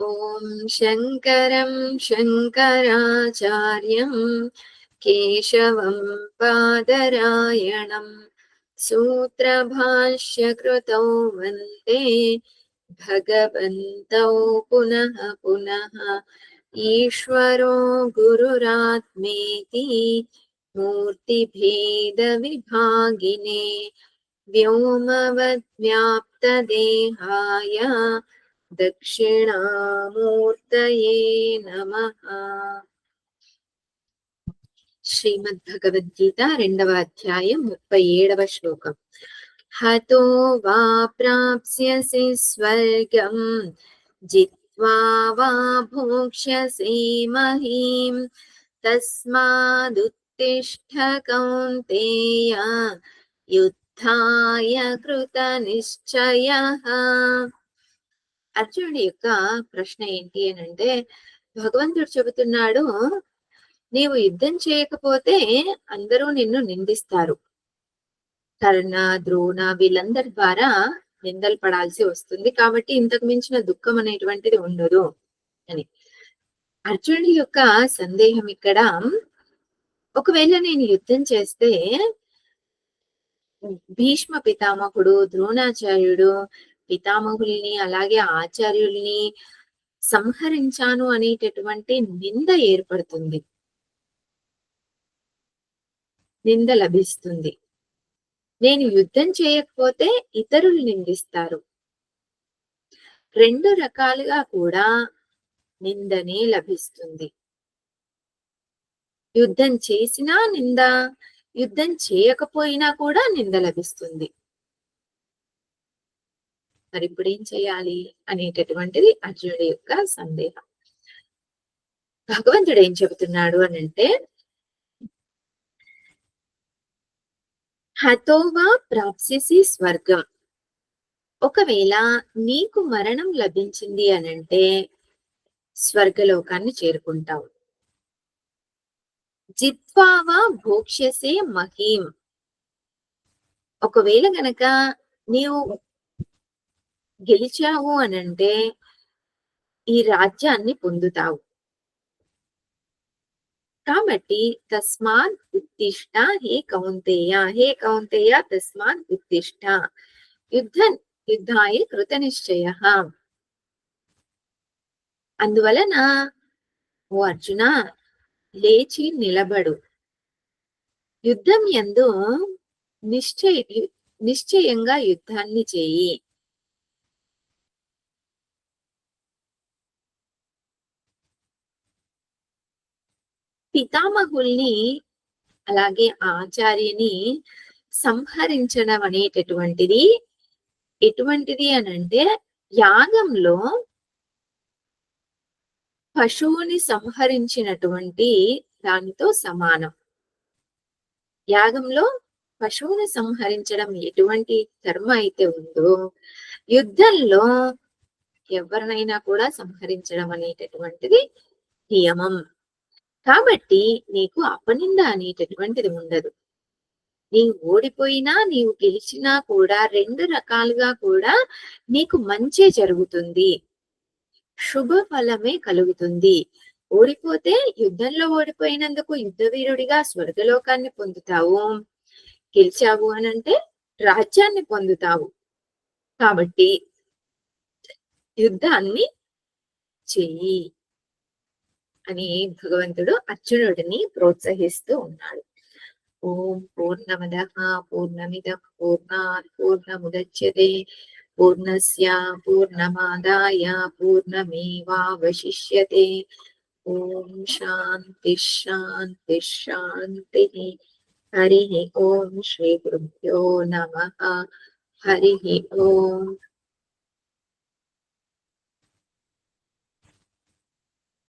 ॐ शङ्करं शङ्कराचार्यं केशवं बादरायणं सूत्रभाष्यकृतौ वन्दे भगवन्तौ पुनः पुनः। ईश्वरो गुरुरात्मेति मूर्तिभेदविभागिने व्योमवद्व्याप्तदेहाय दक्षिणामूर्तये नमः। శ్రీమద్భగవద్గీత 2వ అధ్యాయం 37వ శ్లోకం. హతో వా ప్రాప్స్యసి స్వర్గం జిత్వా వా భోక్ష్యసి మహీం తస్మాదుత్తిష్ఠ కౌంతేయ యుద్ధాయ కృత నిశ్చయః. అర్జునుడి యొక్క ప్రశ్న ఏంటి అని అంటే, భగవంతుడు చెబుతున్నాడు, నీవు యుద్ధం చేయకపోతే అందరూ నిన్ను నిందిస్తారు. కర్ణ, ద్రోణ వీళ్ళందరి ద్వారా నిందలు పడాల్సి వస్తుంది. కాబట్టి ఇంతకు మించిన దుఃఖం అనేటువంటిది ఉండదు అని. అర్జునుడి యొక్క సందేహం ఇక్కడ, ఒకవేళ నేను యుద్ధం చేస్తే భీష్మ పితామహుడు, ద్రోణాచార్యుడు, పితామహుల్ని అలాగే ఆచార్యుల్ని సంహరించాను అనేటటువంటి నింద ఏర్పడుతుంది, నింద లభిస్తుంది. నేను యుద్ధం చేయకపోతే ఇతరులు నిందిస్తారు. 2 రకాలుగా కూడా నిందనే లభిస్తుంది. యుద్ధం చేసినా నింద, యుద్ధం చేయకపోయినా కూడా నింద లభిస్తుంది. మరి ఇప్పుడు ఏం చేయాలి అనేటటువంటిది అర్జునుడి యొక్క సందేహం. భగవంతుడు ఏం చెబుతున్నాడు అని అంటే, హతోవా ప్రాప్స్యసి స్వర్గం, ఒకవేళ నీకు మరణం లభించింది అనంటే స్వర్గలోకాన్ని చేరుకుంటావు. జిత్వావా భోక్ష్యసే మహీం, ఒకవేళ గనక నీవు గెలిచావు అనంటే ఈ రాజ్యాన్ని పొందుతావు. కాబట్టి తస్మాత్ ఉత్తిష్ట హే కౌంతేయ, హే కౌంతేయ తస్మాత్ ఉత్తిష్ట యుద్ధాయ కృత నిశ్చయః. అందువలన ఓ అర్జున, లేచి నిలబడు, యుద్ధం యందు నిశ్చయంగా యుద్ధాన్ని చేయి. పితామహుల్ని అలాగే ఆచార్యని సంహరించడం అనేటటువంటిది ఎటువంటిది అనంటే, యాగంలో పశువుని సంహరించినటువంటి దానితో సమానం. యాగంలో పశువుని సంహరించడం ఎటువంటి కర్మ అయితే ఉందో, యుద్ధంలో ఎవరినైనా కూడా సంహరించడం అనేటటువంటిది నియమం. కాబట్టి నీకు అపనింద అనేటటువంటిది ఉండదు. నీవు ఓడిపోయినా నీవు గెలిచినా కూడా 2 రకాలుగా కూడా నీకు మంచే జరుగుతుంది, శుభ ఫలమే కలుగుతుంది. ఓడిపోతే యుద్ధంలో ఓడిపోయినందుకు యుద్ధవీరుడిగా స్వర్గలోకాన్ని పొందుతావు, గెలిచావు అనంటే రాజ్యాన్ని పొందుతావు. కాబట్టి యుద్ధాన్ని చెయ్యి అని భగవంతుడు అర్జునుడిని ప్రోత్సహిస్తూ ఉన్నాడు. ఓం పూర్ణమదః పూర్ణమిదః పూర్ణాత్ పూర్ణముదచ్యతే పూర్ణస్య పూర్ణమాదాయ పూర్ణమేవావశిష్యతే. ఓం శాంతి శాంతి శాంతి. హరి ఓం. శ్రీ గురుభ్యో నమః. హరి ఓం.